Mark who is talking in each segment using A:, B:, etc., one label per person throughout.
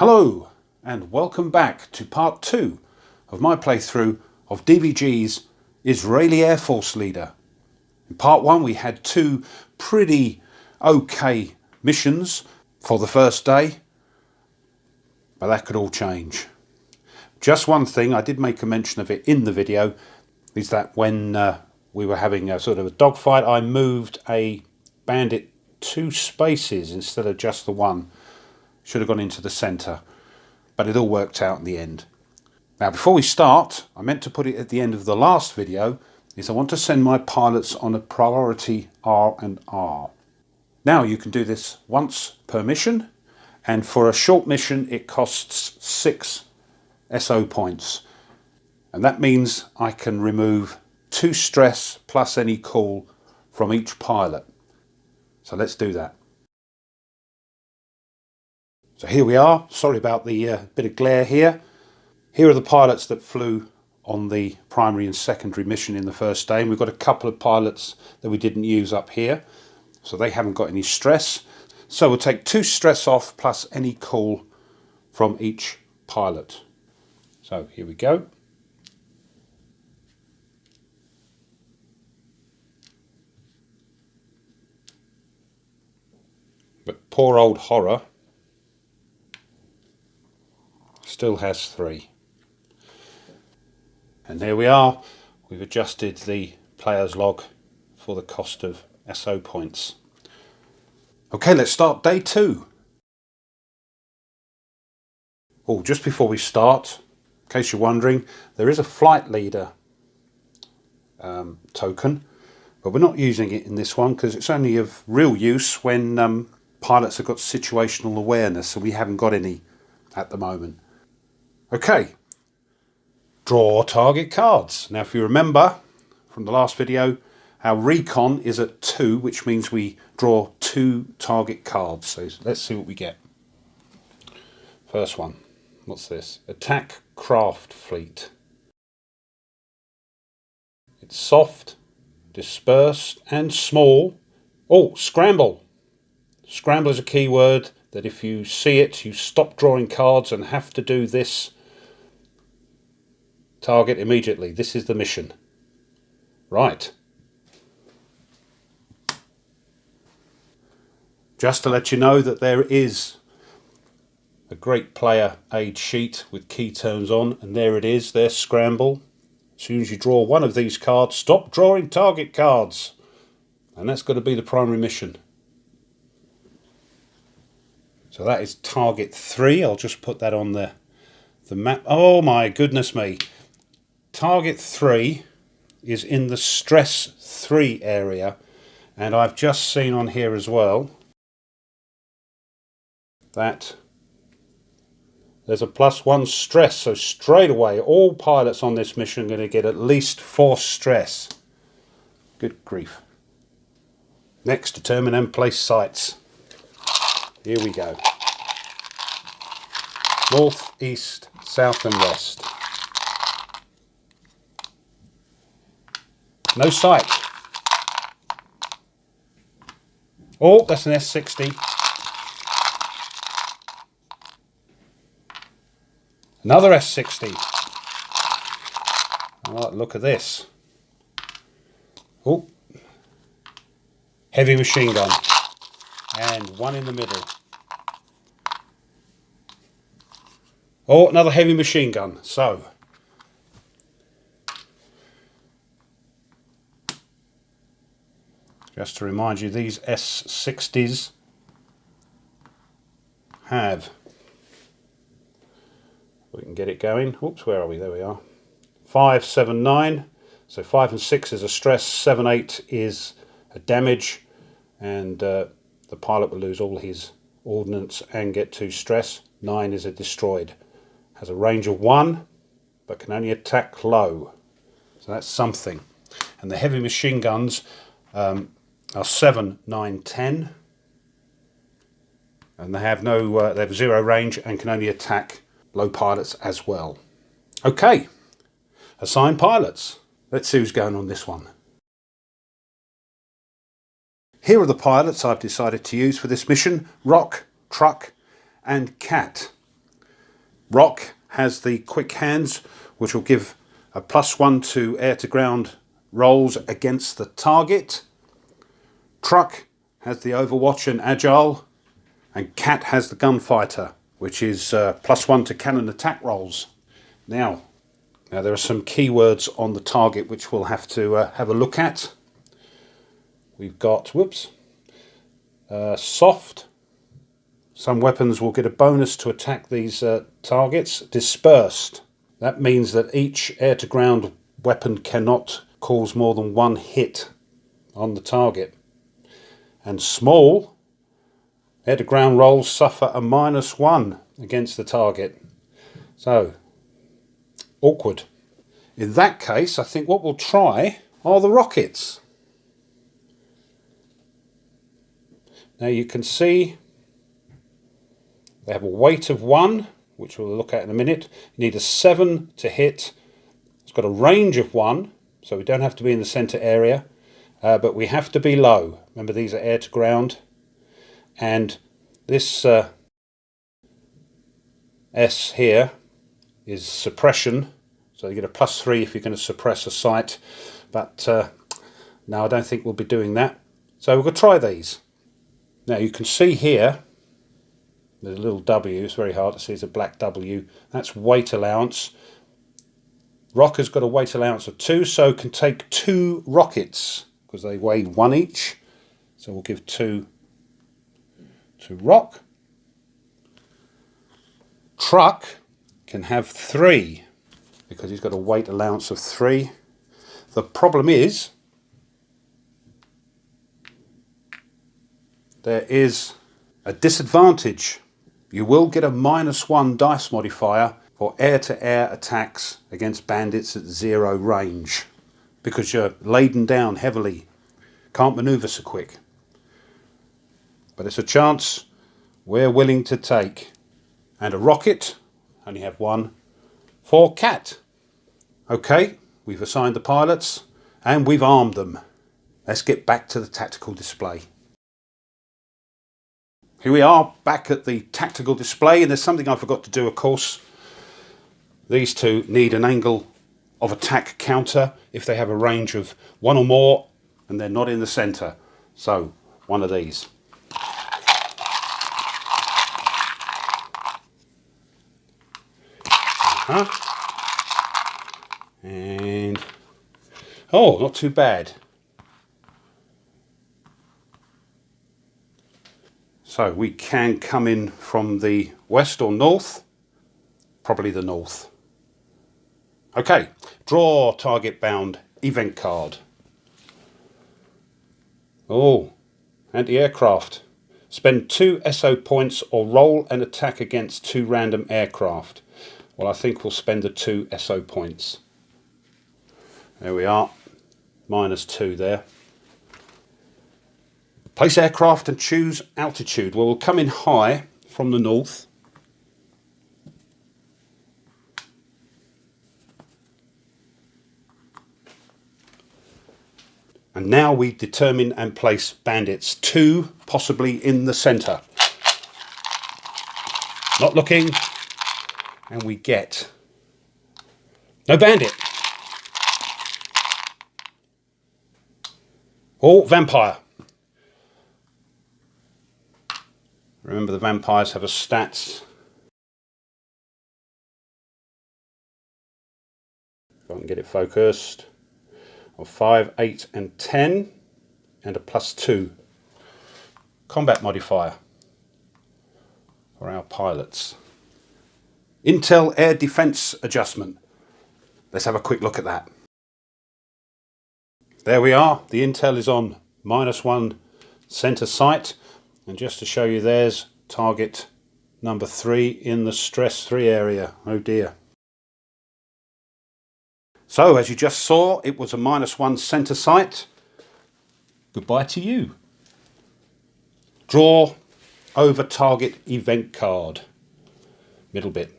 A: Hello and welcome back to part 2 of my playthrough of DVG's Israeli Air Force Leader. In part 1 we had 2 pretty okay missions for the first day, but that could all change. Just one thing, I did make a mention of it in the video, is that when we were having a sort of a dogfight, I moved a bandit 2 spaces instead of just the one. Should have gone into the centre, but it all worked out in the end. Now before we start, I meant to put it at the end of the last video, is I want to send my pilots on a priority R&R. Now you can do this once per mission, and for a short mission it costs 6 SO points. And that means I can remove 2 stress plus any call from each pilot. So let's do that. So here we are. Sorry about the bit of glare here. Here are the pilots that flew on the primary and secondary mission in the first day. And we've got a couple of pilots that we didn't use up here, so they haven't got any stress. So we'll take 2 stress off plus any call from each pilot. So here we go. But poor old Horror still has 3. And there we are. We've adjusted the player's log for the cost of SO points. Okay, let's start day 2. Oh, just before we start, in case you're wondering, there is a flight leader token, but we're not using it in this one because it's only of real use when pilots have got situational awareness, so we haven't got any at the moment. Okay, draw target cards. Now if you remember from the last video, our recon is at 2, which means we draw 2 target cards. So let's see what we get. First one, what's this? Attack Craft Fleet. It's soft, dispersed and small. Oh, scramble. Scramble is a keyword that if you see it, you stop drawing cards and have to do this target immediately. This is the mission. Right. Just to let you know that there is a great player aid sheet with key terms on, and there it is, there's scramble. As soon as you draw one of these cards, stop drawing target cards. And that's got to be the primary mission. So that is target 3. I'll just put that on the map. Oh my goodness me. Target 3 is in the stress 3 area, and I've just seen on here as well that there's a +1 stress, so straight away all pilots on this mission are going to get at least 4 stress. Good grief. Next, determine and place sights. Here we go. North, east, south and west. No sight. Oh, that's an S60. Another S60. Oh, look at this. Oh, heavy machine gun. And one in the middle. Oh, another heavy machine gun. So, just to remind you, these S60s have, we can get it going. Whoops, where are we? There we are. 5, 7, 9. So 5 and 6 is a stress, 7, 8 is a damage, and the pilot will lose all his ordnance and get 2 stress. 9 is a destroyed. Has a range of 1, but can only attack low. So that's something. And the heavy machine guns are 7, 9, 10. And they have no, they have 0 range and can only attack low pilots as well. Okay, assign pilots. Let's see who's going on this one. Here are the pilots I've decided to use for this mission: Rock, Truck and Cat. Rock has the quick hands, which will give a +1 to air-to-ground rolls against the target. Truck has the Overwatch and Agile, and Cat has the Gunfighter, which is +1 to cannon attack rolls. Now there are some keywords on the target which we'll have to have a look at. We've got, soft. Some weapons will get a bonus to attack these targets. Dispersed. That means that each air-to-ground weapon cannot cause more than one hit on the target. And small. Air-to-ground rolls suffer a -1 against the target. So, awkward. In that case, I think what we'll try are the rockets. Now you can see they have a weight of 1, which we'll look at in a minute. You need a 7 to hit. It's got a range of 1, so we don't have to be in the centre area, but we have to be low. Remember, these are air to ground. And this S here is suppression, so you get a +3 if you're going to suppress a sight, but no, I don't think we'll be doing that. So we're going to try these. Now you can see here there's a little W. It's very hard to see. It's a black W. That's weight allowance. Rock has got a weight allowance of 2, so can take 2 rockets because they weigh 1 each. So we'll give 2 to Rock. Truck can have 3 because he's got a weight allowance of 3. The problem is there is a disadvantage. You will get a -1 dice modifier for air-to-air attacks against bandits at 0 range because you're laden down heavily, can't manoeuvre so quick. But it's a chance we're willing to take. And a rocket, only have 1, for Cat. Okay, we've assigned the pilots and we've armed them. Let's get back to the tactical display. Here we are back at the tactical display, and there's something I forgot to do, of course. These two need an angle of attack counter if they have a range of 1 or more and they're not in the centre. So, one of these. And, oh, not too bad. So we can come in from the west or north, probably the north. Okay, draw target bound event card. Oh, anti-aircraft. Spend 2 SO points or roll an attack against 2 random aircraft. Well, I think we'll spend the 2 SO points. There we are, -2 there. Place aircraft and choose altitude. Well, we'll come in high from the north. And now we determine and place bandits, 2 possibly in the centre. Not looking, and we get no bandit. Oh, vampire. Remember, the vampires have a stats. If I can get it focused. Of 5, 8 and 10 and a +2 combat modifier for our pilots. Intel air defense adjustment. Let's have a quick look at that. There we are. The intel is on -1 center sight. And just to show you, there's target number 3 in the stress 3 area. Oh dear. So, as you just saw, it was a -1 center sight. Goodbye to you. Draw over target event card. Middle bit.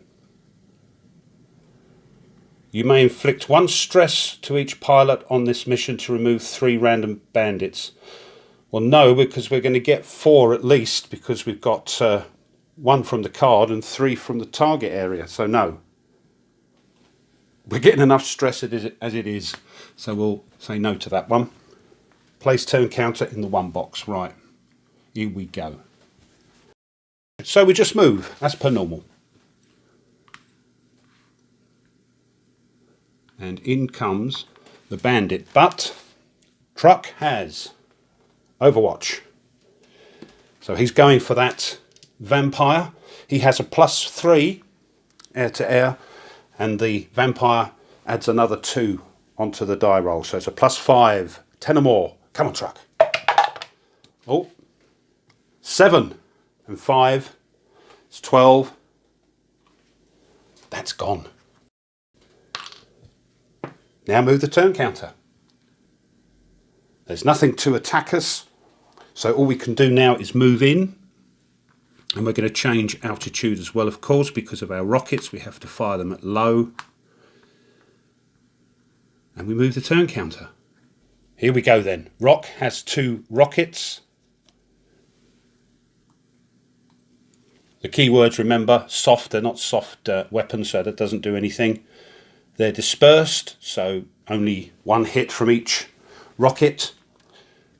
A: You may inflict 1 stress to each pilot on this mission to remove 3 random bandits. Well, no, because we're going to get 4 at least, because we've got 1 from the card and 3 from the target area. So no, we're getting enough stress as it is. So we'll say no to that one. Place turn counter in the 1 box. Right, here we go. So we just move as per normal. And in comes the bandit. But Truck has Overwatch. So he's going for that vampire. He has a +3 air to air, and the vampire adds another 2 onto the die roll. So it's a +5, 10 or more. Come on, Truck. Oh, 7 and 5. It's 12. That's gone. Now move the turn counter. There's nothing to attack us, so all we can do now is move in, and we're going to change altitude as well, of course, because of our rockets. We have to fire them at low, and we move the turn counter. Here we go then. Rock has 2 rockets. The keywords, remember, soft. They're not soft weapons, so that doesn't do anything. They're dispersed, so only 1 hit from each rocket.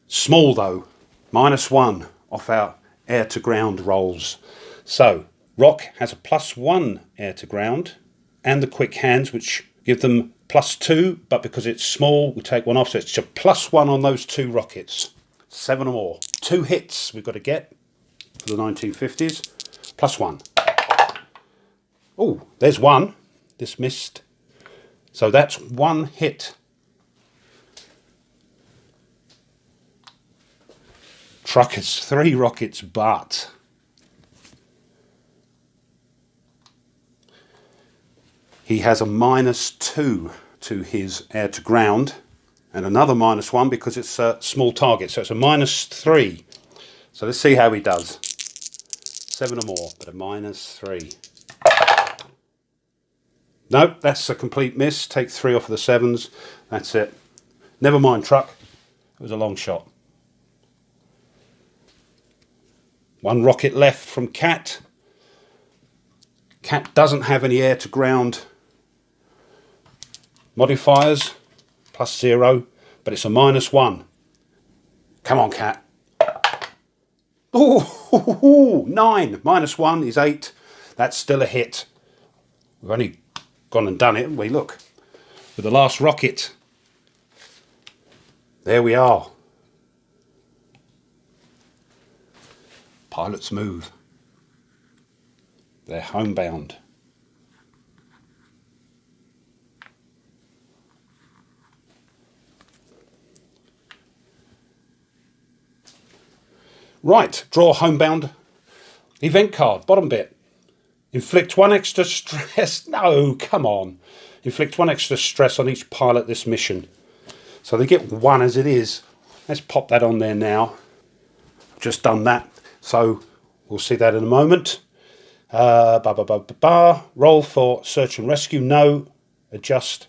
A: Small though, -1 off our air to ground rolls. So Rock has a +1 air to ground, and the quick hands, which give them +2, but because it's small, we take 1 off, so it's a +1 on those 2 rockets. 7 or more. 2 hits we've got to get for the 1950s. +1. Oh, there's 1. This missed. So that's 1 hit. Truck has 3 rockets, but he has a -2 to his air to ground, and another -1 because it's a small target. So it's a -3. So let's see how he does. 7 or more, but a -3. No, that's a complete miss. Take 3 off of the 7s. That's it. Never mind, Truck. It was a long shot. 1 rocket left from Cat. Cat doesn't have any air to ground modifiers. +0, but it's a -1. Come on, Cat. Oh, 9. -1 is 8. That's still a hit. We've only gone and done it, haven't we? Look, with the last rocket. There we are. Pilots move. They're homebound. Right, draw homebound event card, bottom bit. Inflict 1 extra stress. No, come on. Inflict 1 extra stress on each pilot this mission. So they get 1 as it is. Let's pop that on there now. I've just done that. So we'll see that in a moment. Roll for search and rescue. No. Adjust.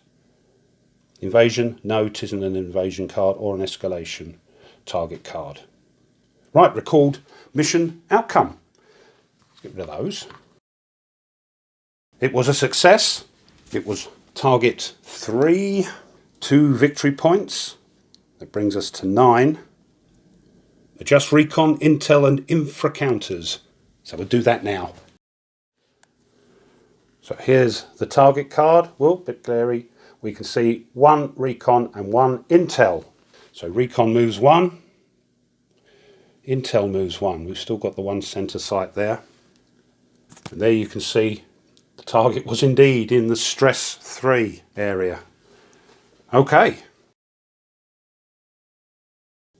A: Invasion. No, it isn't an invasion card or an escalation target card. Right, recalled mission outcome. Let's get rid of those. It was a success. It was target 3, 2 victory points. That brings us to 9. Adjust recon, intel and infra counters. So we'll do that now. So here's the target card. Well, a bit glary. We can see 1 recon and 1 intel. So recon moves 1. Intel moves 1. We've still got the 1 center site there. And there you can see the target was indeed in the stress 3 area. Okay.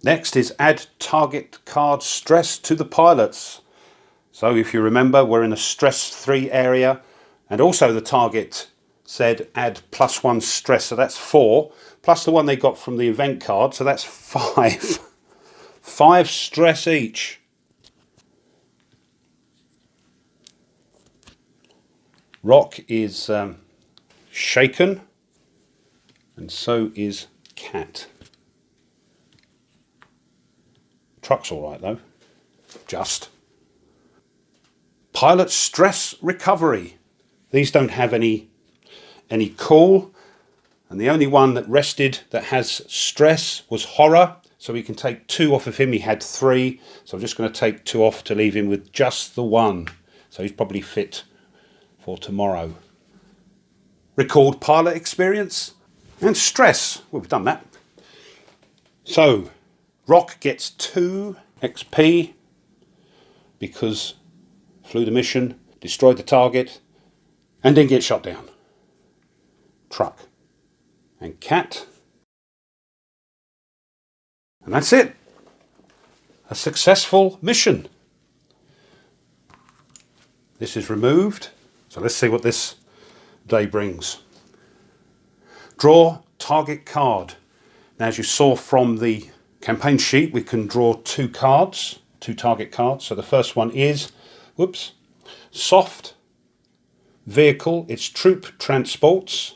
A: Next is add target card stress to the pilots. So if you remember, we're in a stress 3 area, and also the target said add +1 stress, so that's 4, plus the one they got from the event card, so that's 5. 5 stress each. Rock is shaken, and so is Cat. Truck's all right though. Just. Pilot stress recovery. These don't have any cool, and the only one that rested that has stress was Horror, so we can take 2 off of him. He had 3, so I'm just going to take 2 off to leave him with just the 1, so he's probably fit for tomorrow. Record pilot experience and stress. Well, we've done that. So Rock gets 2 XP because flew the mission, destroyed the target, and didn't get shot down. Truck and Cat. And that's it. A successful mission. This is removed. So let's see what this day brings. Draw target card. Now, as you saw from the campaign sheet, we can draw 2 cards, 2 target cards. So the first one is, soft vehicle. It's troop transports.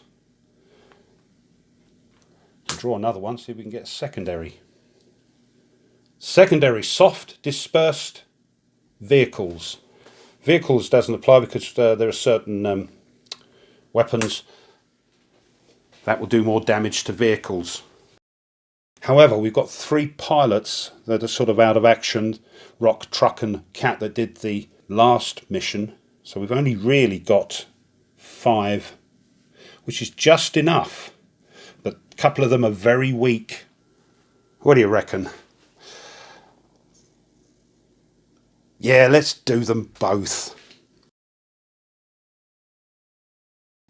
A: Draw another one, see if we can get a secondary. Secondary, soft dispersed vehicles. Vehicles doesn't apply because there are certain weapons that will do more damage to vehicles. However, we've got 3 pilots that are sort of out of action. Rock, Truck and Cat that did the last mission. So we've only really got 5, which is just enough. But a couple of them are very weak. What do you reckon? Yeah, let's do them both.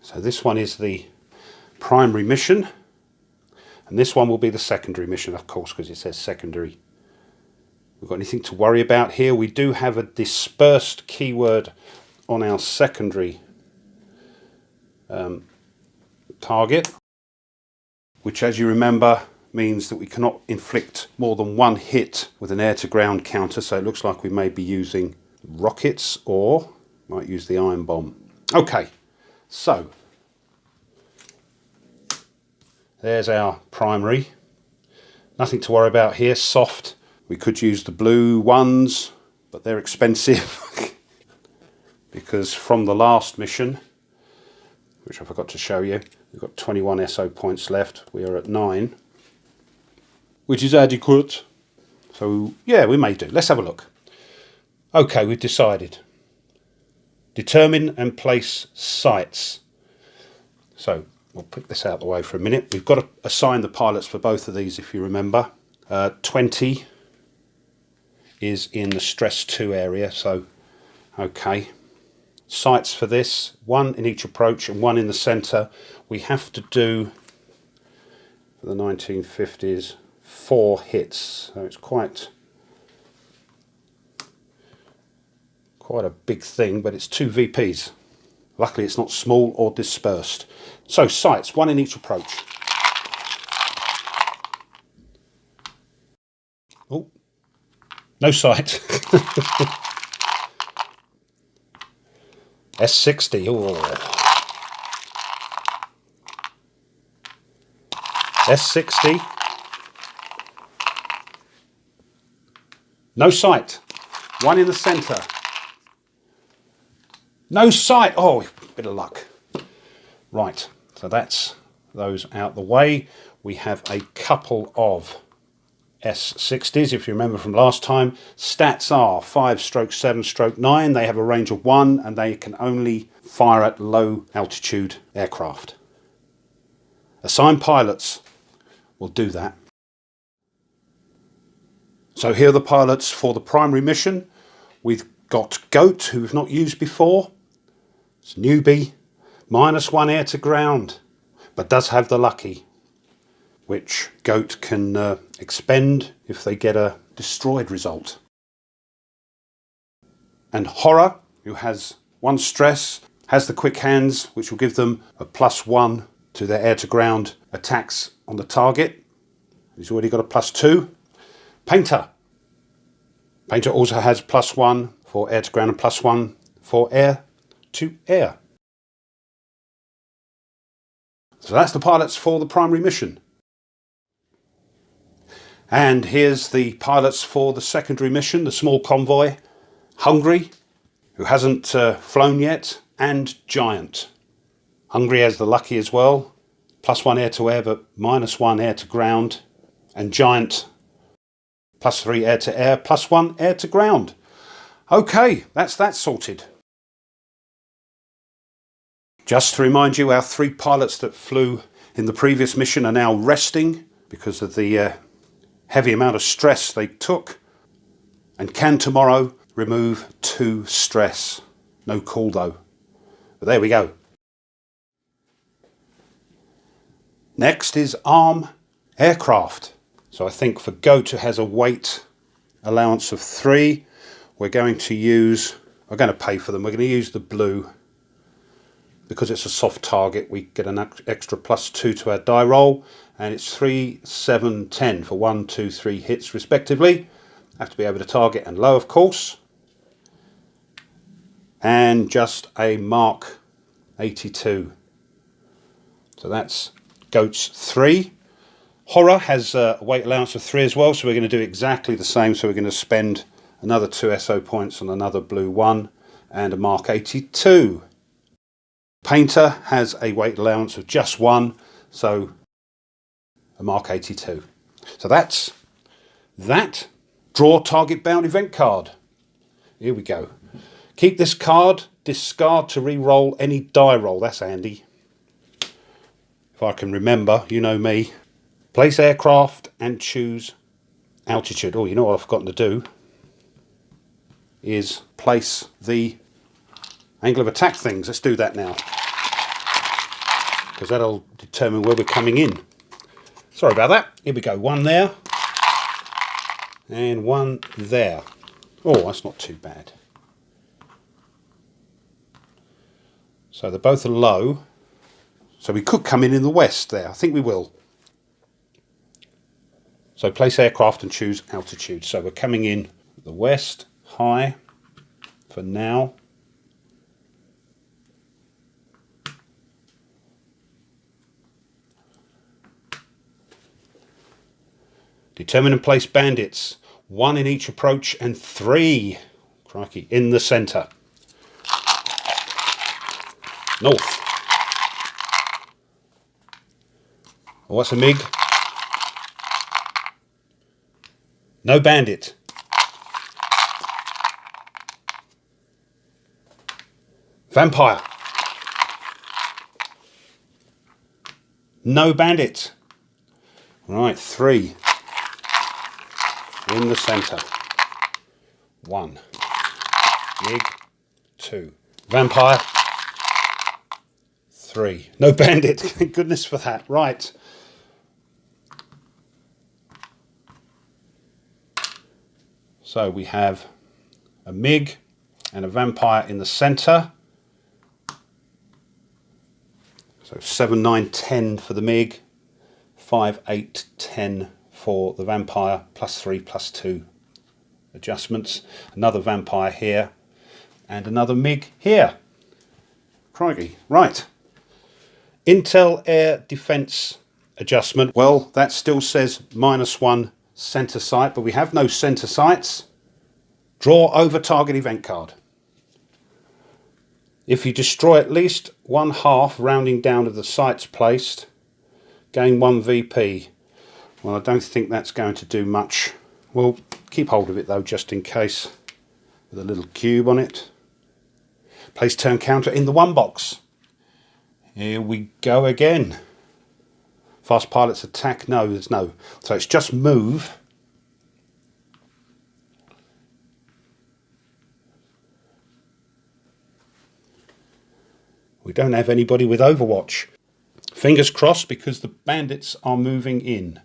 A: So this one is the primary mission. And this one will be the secondary mission, of course, because it says secondary. We've got anything to worry about here? We do have a dispersed keyword on our secondary target, which, as you remember, means that we cannot inflict more than 1 hit with an air-to-ground counter. So it looks like we may be using rockets or might use the iron bomb. Okay, so there's our primary. Nothing to worry about here. Soft. We could use the blue ones, but they're expensive because from the last mission, which I forgot to show you, we've got 21 SO points left. We are at 9, which is adequate. So yeah, we may do. Let's have a look. Okay, we've decided. Determine and place sites. So we'll put this out of the way for a minute. We've got to assign the pilots for both of these, if you remember. 20 is in the stress 2 area, so okay. Sights for this, 1 in each approach and 1 in the centre. We have to do, for the 1950s, 4 hits, so it's quite a big thing, but it's 2 VPs. Luckily it's not small or dispersed. So sights, 1 in each approach. Oh, no sight. S60. Oh. S60. No sight. 1 in the centre. No sight. Oh, bit of luck. Right, so that's those out the way. We have a couple of S60s, if you remember from last time. Stats are 5/7/9. They have a range of 1 and they can only fire at low altitude aircraft. Assign pilots will do that. So here are the pilots for the primary mission. We've got Goat, who we've not used before. It's newbie, -1 air to ground, but does have the lucky, which Goat can expend if they get a destroyed result. And Horror, who has 1 stress, has the quick hands, which will give them a +1 to their air to ground attacks on the target. He's already got a +2. Painter. Painter also has +1 for air to ground and +1 for air to air. So that's the pilots for the primary mission. And here's the pilots for the secondary mission, the small convoy. Hungry, who hasn't flown yet, and Giant. Hungry as the Lucky as well, +1 air to air but -1 air to ground, and Giant +3 air to air, +1 air to ground. Okay, that's that sorted. Just to remind you, our 3 pilots that flew in the previous mission are now resting because of the heavy amount of stress they took, and can tomorrow remove 2 stress. No call though. But there we go. Next is arm aircraft. So I think for Goat, who has a weight allowance of 3, we're going to pay for them. We're going to use the blue. Because it's a soft target, we get an extra +2 to our die roll, and it's 3, 7, 10 for 1, 2, 3 hits respectively. Have to be able to target and low, of course. And just a Mark 82. So that's Goat's 3. Horror has a weight allowance of 3 as well, so we're going to do exactly the same. So we're going to spend another 2 SO points on another blue 1 and a Mark 82. Painter has a weight allowance of just 1, so a Mark 82. So that's that. Draw target bound event card. Here we go. Keep this card, discard to re-roll any die roll. That's handy. If I can remember, you know me. Place aircraft and choose altitude. Oh, you know what I've forgotten to do is place the angle of attack things. Let's do that now, because that'll determine where we're coming in. Sorry about that. Here we go. 1 there and 1 there. Oh, that's not too bad. So they're both low. So we could come in the west there. I think we will. So place aircraft and choose altitude. So we're coming in the west, high for now. Determine and place bandits. 1 in each approach and 3, crikey, in the centre. North. Oh, what's a MiG? No bandit. Vampire. No bandit. Right, 3. In the centre. 1. MiG. 2. Vampire. 3. No bandit. Thank goodness for that. Right. So we have a MiG and a vampire in the centre. So 7, 9, 10 for the MiG. 5, 8, 10 for the vampire, +3, +2 adjustments. Another vampire here and another MiG here. Crikey. Right. Intel air defense adjustment. Well, that still says -1 center sight, but we have no center sights. Draw over target event card. If you destroy at least 1/2, rounding down to the sights placed, gain 1 VP. Well, I don't think that's going to do much. We'll keep hold of it though, just in case, with a little cube on it. Place turn counter in the 1 box. Here we go again. Fast pilots attack. No, there's no. So it's just move. We don't have anybody with Overwatch. Fingers crossed, because the bandits are moving in.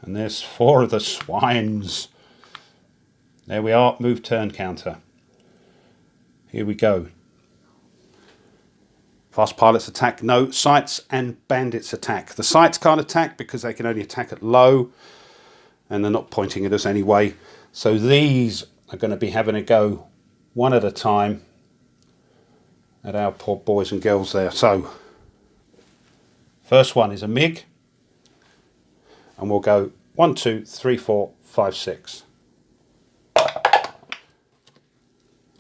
A: And there's 4 of the swines. There we are. Move turn counter. Here we go. Fast pilots attack. No. Sights and bandits attack. The sights can't attack because they can only attack at low, and they're not pointing at us anyway. So these are going to be having a go one at a time at our poor boys and girls there. So first one is a MiG, and we'll go 1, 2, 3, 4, 5, 6.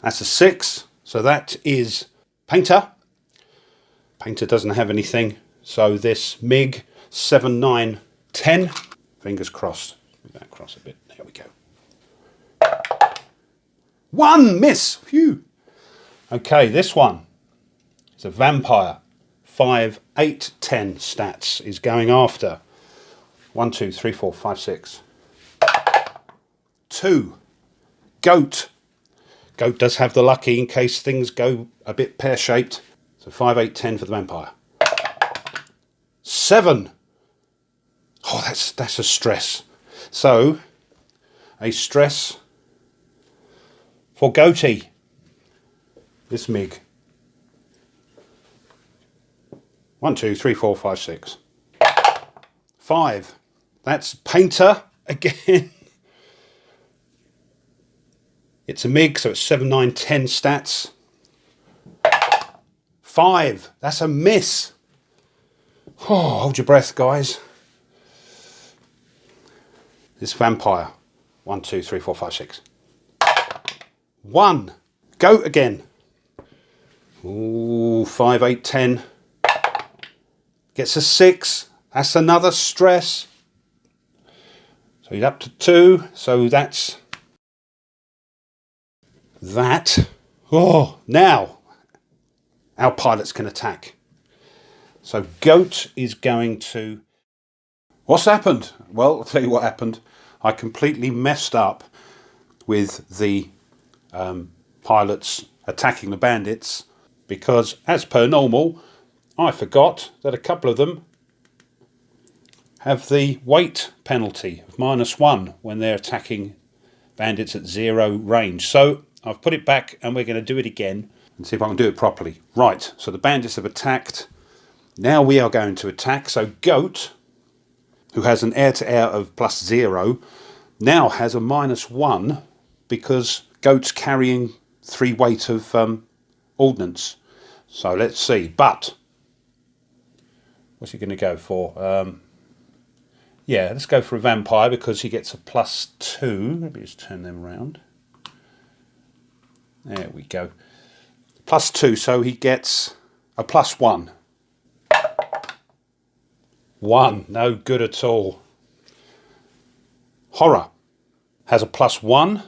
A: That's a 6. So that is Painter. Painter doesn't have anything. So this MiG 7, 9, 10. Fingers crossed. Move that across a bit. There we go. 1 miss. Phew. Okay, this one is a Vampire. 5, 8, 10 stats is going after. 1, 2, 3, 4, 5, 6. 2. Goat. Goat does have the lucky in case things go a bit pear-shaped. So 5, 8, 10 for the Vampire. 7. Oh, that's a stress. So, a stress for Goaty. This MiG. 1, 2, 3, 4, 5, 6. 5. That's Painter again. It's a MiG, so it's 7, 9, 10 stats. 5. That's a miss. Oh, hold your breath, guys. This Vampire. 1, 2, 3, 4, 5, 6. 1. Goat again. Ooh, 5, 8, 10. Gets a 6. That's another stress. So he's up to 2. So that's that. Oh, now our pilots can attack. So Goat is going to... What's happened? Well, I'll tell you what happened. I completely messed up with the pilots attacking the bandits because, as per normal, I forgot that a couple of them have the weight penalty of -1 when they're attacking bandits at 0 range. So I've put it back and we're going to do it again and see if I can do it properly. Right, so the bandits have attacked. Now we are going to attack. So Goat, who has an air-to-air of +0, now has a -1 because Goat's carrying 3 weight of ordnance. So let's see. But what's he going to go for? Yeah, let's go for a Vampire because he gets a +2. Maybe just turn them around. There we go. +2, so he gets a +1. 1, no good at all. Horror has a +1,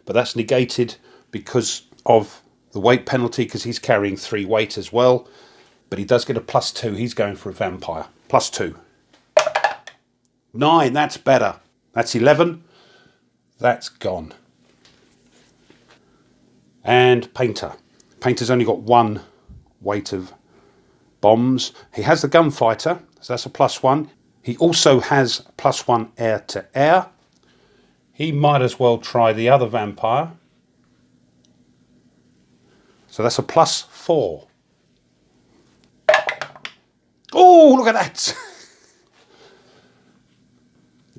A: but that's negated because of the weight penalty because he's carrying 3 weight as well. But he does get a +2. He's going for a Vampire. +2. 9, that's better. That's 11. That's gone. And Painter. Painter's only got 1 weight of bombs. He has the Gunfighter, so that's a +1. He also has +1 air-to-air. He might as well try the other Vampire. So that's a +4. Oh, look at that!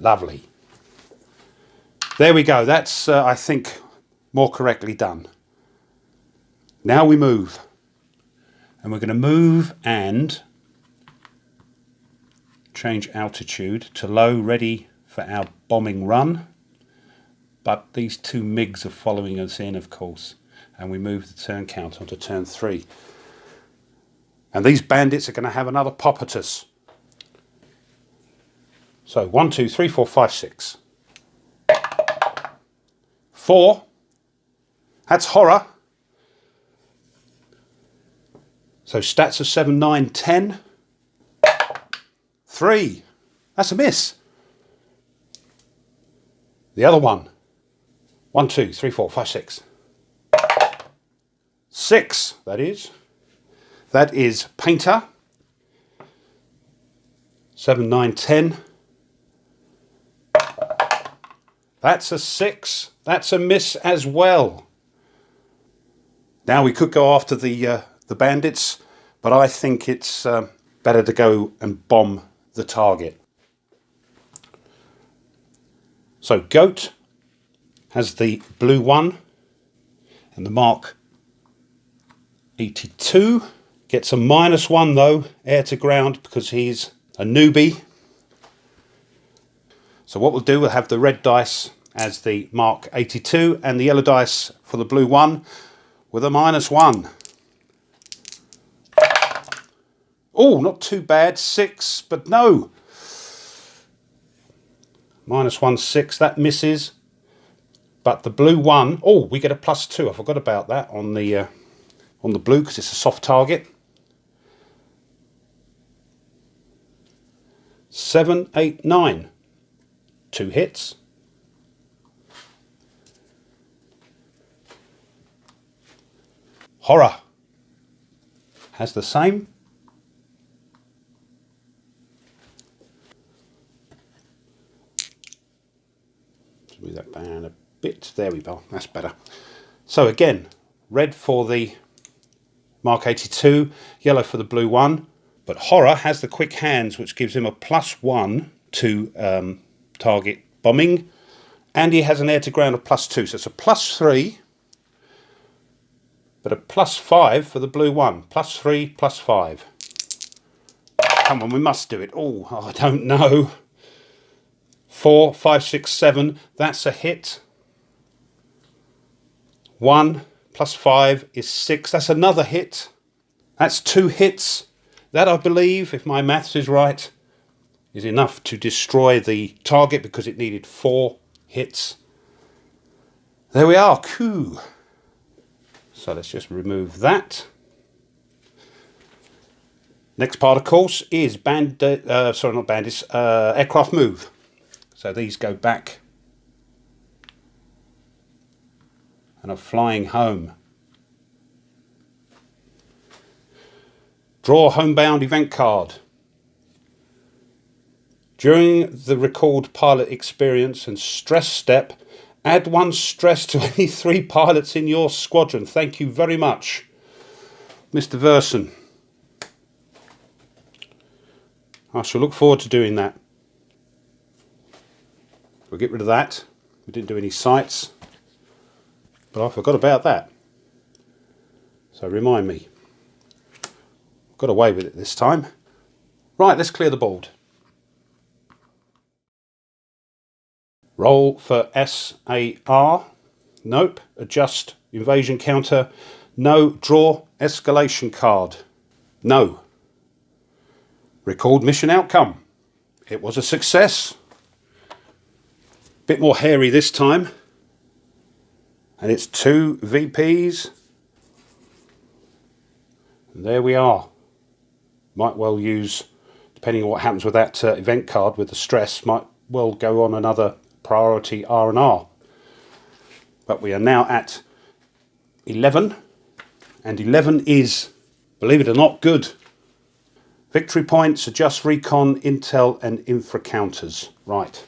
A: Lovely. There we go. That's, I think, more correctly done. Now we move. And we're going to move and change altitude to low, ready for our bombing run. But these 2 MiGs are following us in, of course. And we move the turn count onto turn 3. And these bandits are going to have another pop at us. So 1, 2, 3, 4, 5, 6. 4. That's Horror. So stats of 7, 9, 10. 3. That's a miss. The other one. 1, 2, 3, 4, 5, 6. 6, that is. That is Painter. 7, 9, 10. That's a 6. That's a miss as well. Now we could go after the bandits, but I think it's better to go and bomb the target. So Goat has the blue 1 and the Mark 82. Gets a -1 though, air to ground, because he's a newbie. So what we'll do, we'll have the red dice as the Mark 82, and the yellow dice for the blue one with a -1. Oh, not too bad, 6, but no. -1, 6, that misses. But the blue one, oh, we get a +2. I forgot about that on the blue because it's a soft target. 7, 8, 9. 2 hits. Horror has the same. Move that down a bit. There we go. That's better. So again, red for the Mark 82, yellow for the blue one. But Horror has the quick hands, which gives him a +1 to target bombing. And he has an air to ground of +2. So it's a +3, but a +5 for the blue one. +3, +5. Come on, we must do it. Oh, I don't know. 4, 5, 6, 7. That's a hit. 1 +5 is 6. That's another hit. That's 2 hits. That, I believe, if my maths is right, is enough to destroy the target because it needed 4 hits. There we are. Coup. So let's just remove that. Next part, of course, is aircraft move. So these go back and are flying home. Draw homebound event card. During the record pilot experience and stress step, add 1 stress to any 3 pilots in your squadron. Thank you very much, Mr. Verson. I shall look forward to doing that. We'll get rid of that. We didn't do any sights, but I forgot about that. So remind me. Got away with it this time. Right, let's clear the board. Roll for SAR. Nope. Adjust invasion counter. No. Draw escalation card. No. Record mission outcome. It was a success. Bit more hairy this time. And it's 2 VPs. And there we are. Might well use, depending on what happens with that event card with the stress, might well go on another priority R&R. But we are now at 11, and 11 is, believe it or not, good. Victory points, adjust recon, intel and infra counters. Right,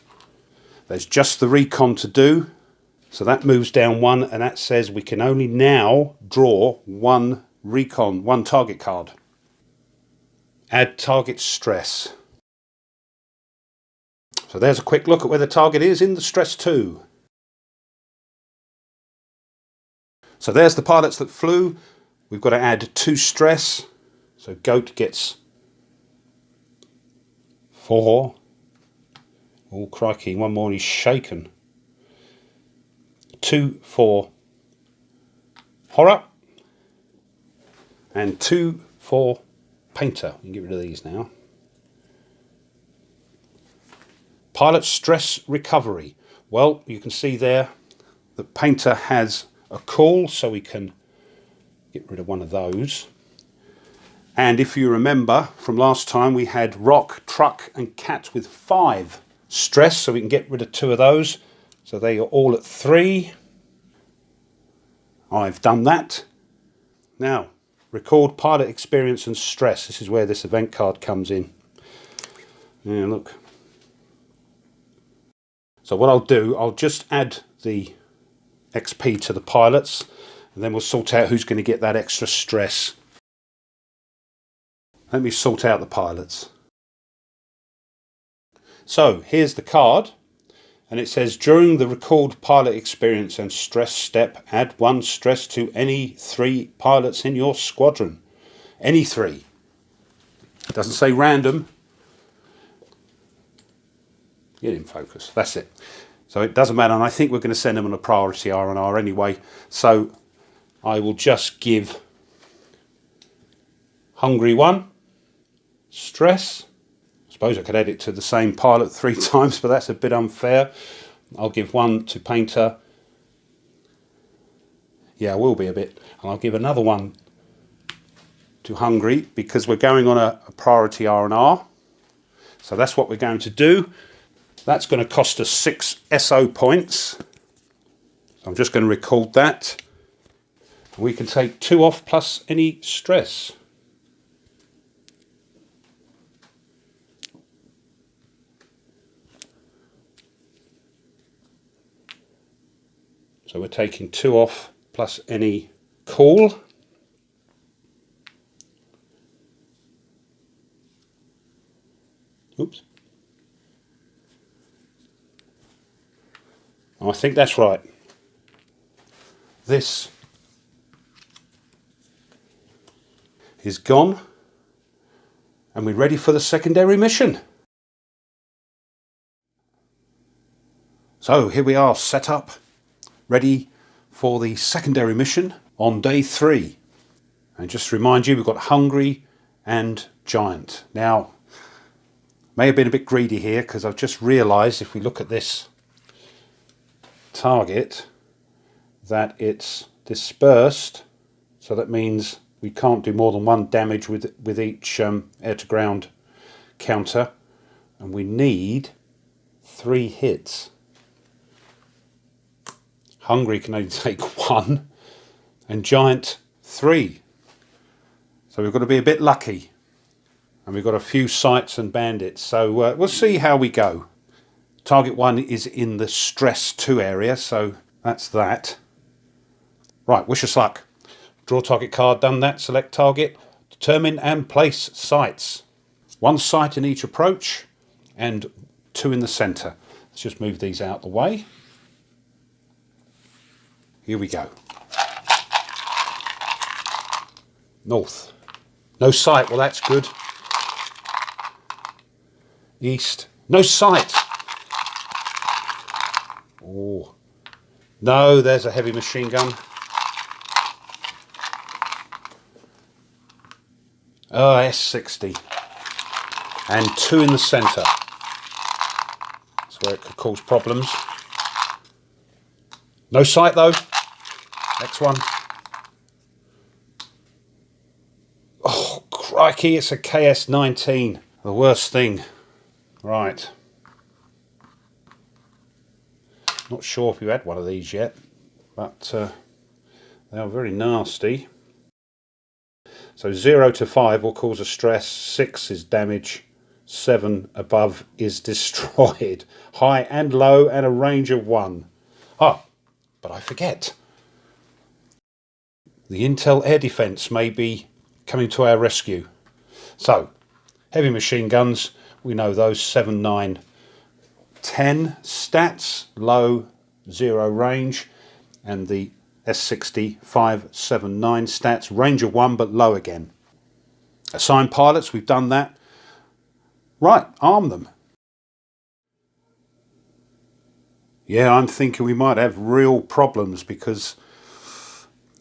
A: there's just the recon to do, so that moves down 1, and that says we can only now draw 1 recon, 1 target card. Add target stress. So there's a quick look at where the target is in the stress 2. So there's the pilots that flew. We've got to add 2 stress. So Goat gets 4. Oh crikey, one more and he's shaken. 2 for Horror. And 2 for Painter. We can get rid of these now. Pilot stress recovery. Well, you can see there that Painter has a call, so we can get rid of one of those. And if you remember from last time, we had Rock, Truck and Cat with 5 stress, so we can get rid of 2 of those. So they are all at 3. I've done that. Now, record pilot experience and stress. This is where this event card comes in. Yeah, look. So what I'll do, I'll just add the XP to the pilots, and then we'll sort out who's going to get that extra stress. Let me sort out the pilots. So here's the card, and it says during the record pilot experience and stress step, add 1 stress to any 3 pilots in your squadron. Any 3. It doesn't say random. Get in focus. That's it. So it doesn't matter, and I think we're going to send them on a priority R&R anyway. So I will just give Hungry 1 stress. I suppose I could edit to the same pilot 3 times, but that's a bit unfair. I'll give 1 to Painter. Yeah, I will be a bit. And I'll give another 1 to Hungry, because we're going on a priority R&R. So that's what we're going to do. That's going to cost us 6 SO points. So I'm just going to record that. We can take 2 off plus any stress. So we're taking 2 off plus any cool. Oops. I think that's right. This is gone, and we're ready for the secondary mission. So here we are, set up, ready for the secondary mission on day 3. And just to remind you, we've got Hungry and Giant. Now, may have been a bit greedy here, because I've just realised if we look at this target that it's dispersed, so that means we can't do more than 1 damage with each air to ground counter, and we need 3 hits. Hungry can only take 1 and Giant 3, so we've got to be a bit lucky, and we've got a few sights and bandits, so we'll see how we go. Target 1 is in the stress 2 area, so that's that. Right, wish us luck. Draw target card, done that. Select target, determine and place sights. 1 sight in each approach and 2 in the centre. Let's just move these out the way. Here we go. North. No sight, well that's good. East. No sight. Oh, no, there's a heavy machine gun. Oh, S60. And 2 in the centre. That's where it could cause problems. No sight though. Next one. Oh, crikey, it's a KS-19. The worst thing. Right. Not sure if you had one of these yet, but they are very nasty. So 0 to 5 will cause a stress, 6 is damage, 7 above is destroyed. High and low and a range of 1. Oh, but I forget. The Intel air defense may be coming to our rescue. So, heavy machine guns, we know those 7, 9, 10 stats, low, 0 range, and the S60 5, 7, 9 stats, range of 1 but low again. Assign pilots, we've done that. Right, arm them. Yeah, I'm thinking we might have real problems, because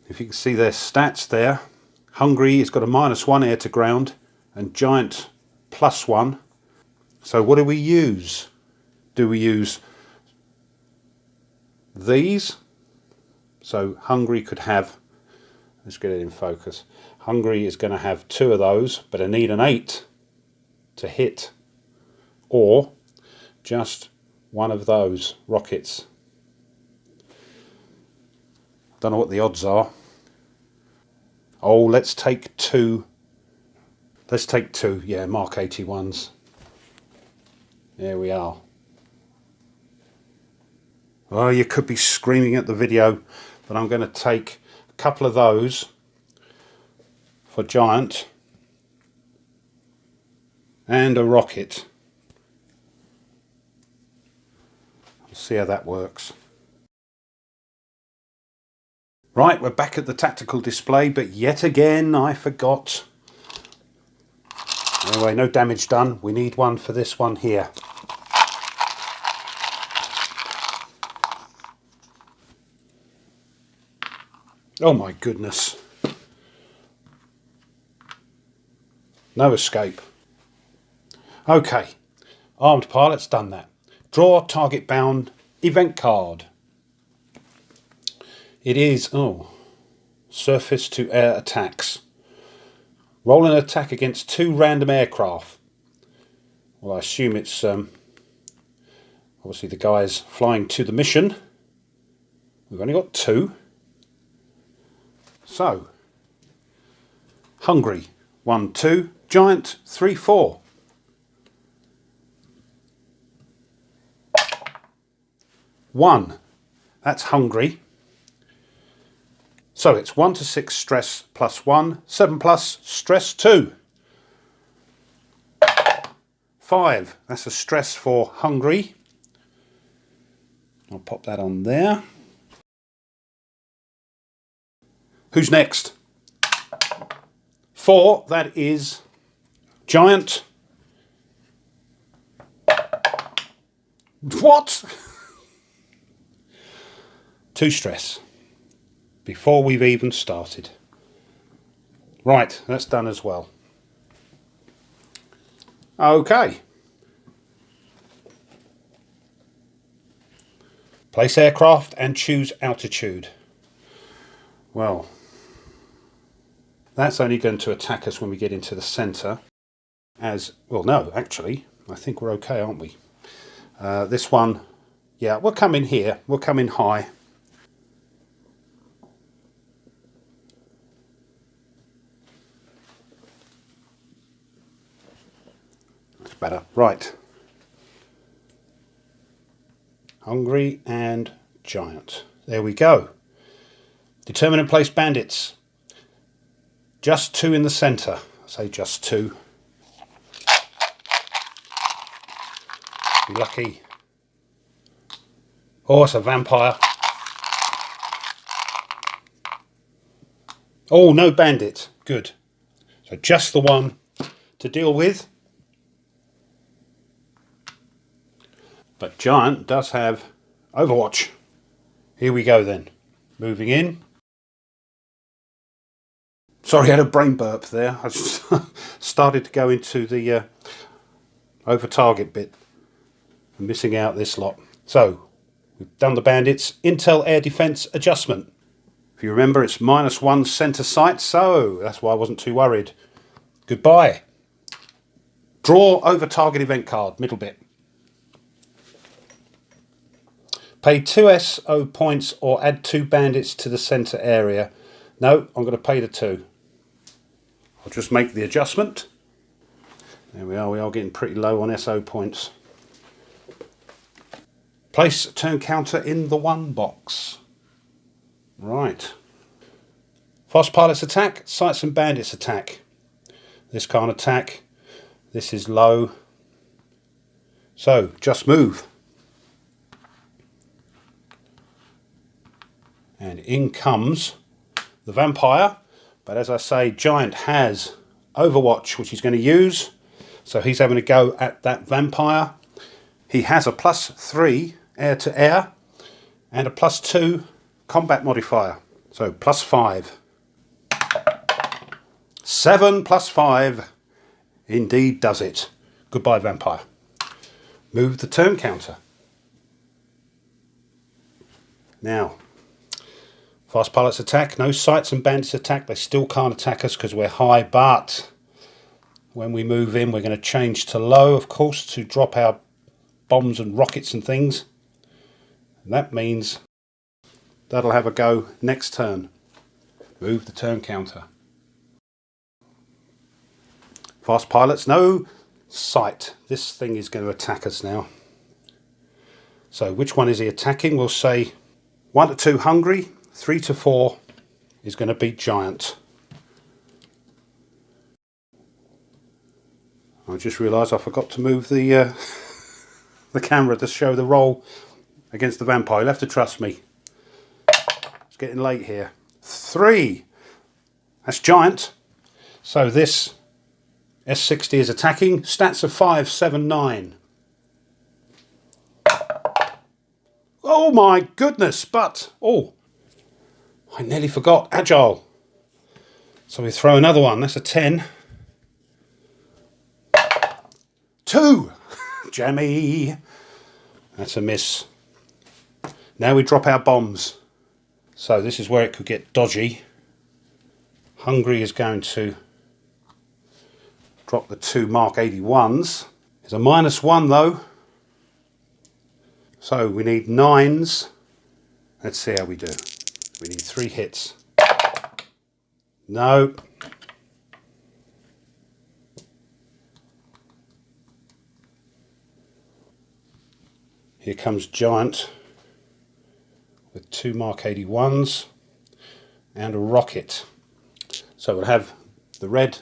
A: if you can see their stats there, Hungry has got a -1 air to ground and Giant +1. So what do we use? Do we use these? So Hungry could have, let's get it in focus. Hungry is going to have 2 of those, but I need an 8 to hit, or just 1 of those rockets. Don't know what the odds are. Oh, let's take 2. Let's take 2, yeah, Mark 81s. There we are. Oh, you could be screaming at the video, but I'm going to take a couple of those for Giant and a rocket. We'll see how that works. Right, we're back at the tactical display, but yet again I forgot. Anyway, no damage done. We need one for this one here. Oh my goodness. No escape. Okay, armed pilot's done that. Draw target bound event card. It is, surface to air attacks. Roll an attack against 2 random aircraft. Well, I assume it's obviously the guys flying to the mission. We've only got 2. So, hungry, 1, 2, giant, 3, 4. One, that's hungry. So it's 1 to 6 stress plus 1, 7 plus stress 2. 5, that's a stress for hungry. I'll pop that on there. Who's next? 4, that is giant. What? 2 stress before we've even started. Right, that's done as well. Okay. Place aircraft and choose altitude. Well, that's only going to attack us when we get into the centre. Well, no, actually, I think we're okay, aren't we? This one, yeah, we'll come in here. We'll come in high. That's better. Right. Hungry and giant. There we go. Determine and place bandits. Just 2 in the centre. I say just 2. Be lucky. Oh, it's a vampire. Oh, no bandit. Good. So just the one to deal with. But giant does have Overwatch. Here we go then. Moving in. Sorry, I had a brain burp there. I just started to go into the over target bit. I'm missing out this lot. So, we've done the bandits. Intel air defense adjustment. If you remember, it's -1 center sight, so that's why I wasn't too worried. Goodbye. Draw over target event card, middle bit. Pay 2 SO points or add 2 bandits to the centre area. No, I'm going to pay the 2. I'll just make the adjustment. There we are getting pretty low on SO points. Place turn counter in the 1 box. Right. Fast pilots attack, sights and bandits attack. This can't attack. This is low. So, just move. And in comes the vampire. But as I say, giant has Overwatch, which he's going to use. So he's having a go at that vampire. He has a +3 air to air and a +2 combat modifier. So +5. 7 +5 indeed does it. Goodbye, vampire. Move the turn counter. Now, fast pilots attack, no sights and bandits attack. They still can't attack us because we're high, but when we move in, we're going to change to low, of course, to drop our bombs and rockets and things. And that means that'll have a go next turn. Move the turn counter. Fast pilots, no sight. This thing is going to attack us now. So which one is he attacking? We'll say 1 to 2 hungry. 3 to 4 is going to beat giant. I just realised I forgot to move the the camera to show the roll against the vampire. You'll have to trust me. It's getting late here. 3. That's giant. So this S60 is attacking. Stats of 5, 7, 9. Oh my goodness, but... Oh. I nearly forgot. Agile. So we throw another one. That's a 10. 2. Jammy. That's a miss. Now we drop our bombs. So this is where it could get dodgy. Hungry is going to drop the 2 Mark 81s. There's a -1 though. So we need 9s. Let's see how we do. We need 3 hits. No. Here comes Giant with 2 Mark 81s and a rocket. So we'll have the red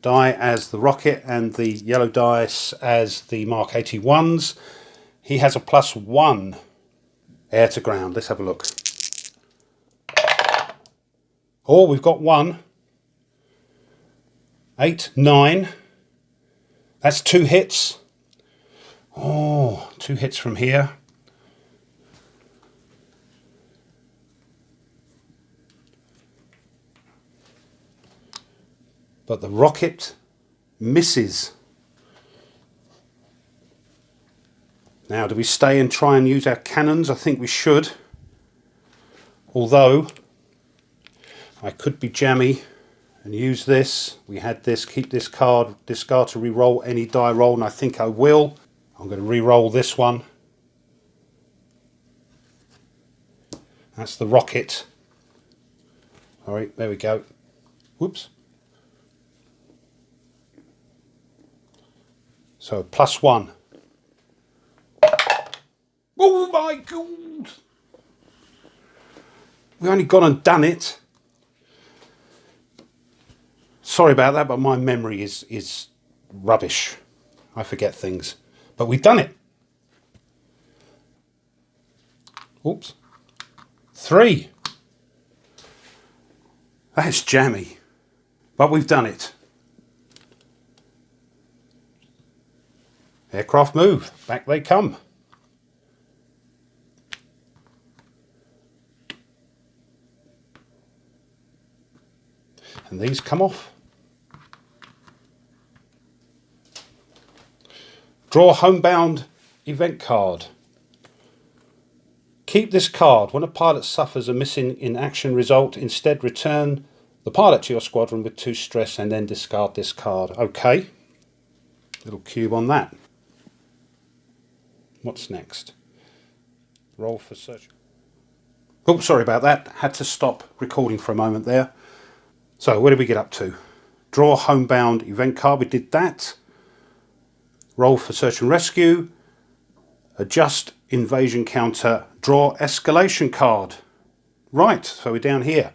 A: die as the rocket and the yellow dice as the Mark 81s. He has a +1 air to ground. Let's have a look. Oh, we've got 1. 8, 9. That's 2 hits. Oh, 2 hits from here. But the rocket misses. Now, do we stay and try and use our cannons? I think we should. Although, I could be jammy and use this. We had this, keep this card, discard to re-roll any die roll, and I think I will. I'm going to re-roll this one. That's the rocket. All right, there we go. Whoops. So +1. Oh my God! We only gone and done it. Sorry about that, but my memory is rubbish. I forget things. But we've done it. Oops. 3. That's jammy. But we've done it. Aircraft move. Back they come. And these come off. Draw homebound event card. Keep this card. When a pilot suffers a missing in action result, instead return the pilot to your squadron with 2 stress and then discard this card. Okay. Little cube on that. What's next? Roll for search. Oh, sorry about that. Had to stop recording for a moment there. So, where did we get up to? Draw homebound event card. We did that. Roll for search and rescue. Adjust invasion counter. Draw escalation card. Right, so we're down here.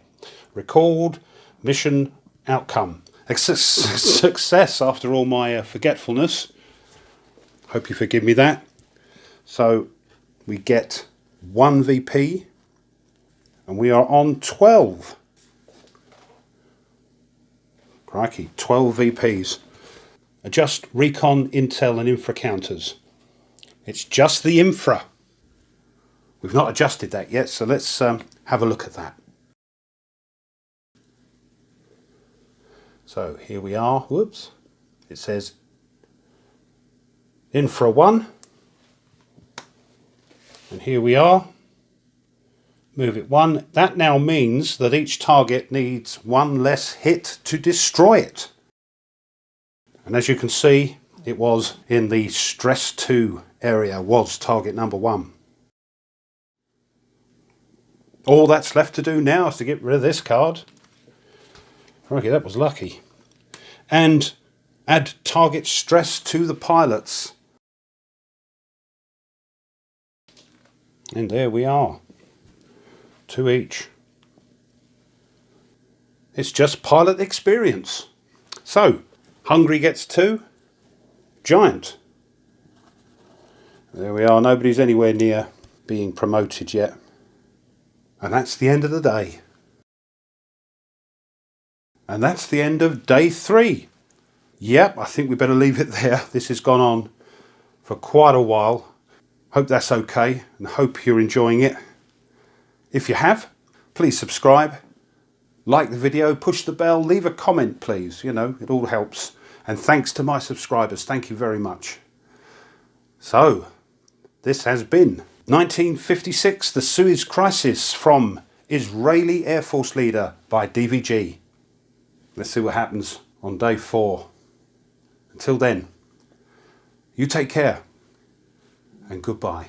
A: Record mission outcome. Success after all my forgetfulness. Hope you forgive me that. So we get 1 VP and we are on 12. Crikey, 12 VPs. Adjust recon, intel and infra counters. It's just the infra. We've not adjusted that yet, so let's have a look at that. So here we are. Whoops. It says infra 1. And here we are. Move it 1. That now means that each target needs 1 less hit to destroy it. And as you can see, it was in the stress 2 area, was target number 1. All that's left to do now is to get rid of this card. Okay, that was lucky. And add target stress to the pilots. And there we are. 2 each. It's just pilot experience. So, Hungry gets 2. Giant. There we are. Nobody's anywhere near being promoted yet. And that's the end of the day. And that's the end of day 3. Yep, I think we better leave it there. This has gone on for quite a while. Hope that's okay and hope you're enjoying it. If you have, please please subscribe, like the video, push the bell, leave a comment please, you know, it all helps. And thanks to my subscribers, thank you very much. So, this has been 1956, The Suez Crisis from Israeli Air Force Leader by DVG. Let's see what happens on day 4. Until then, you take care and goodbye.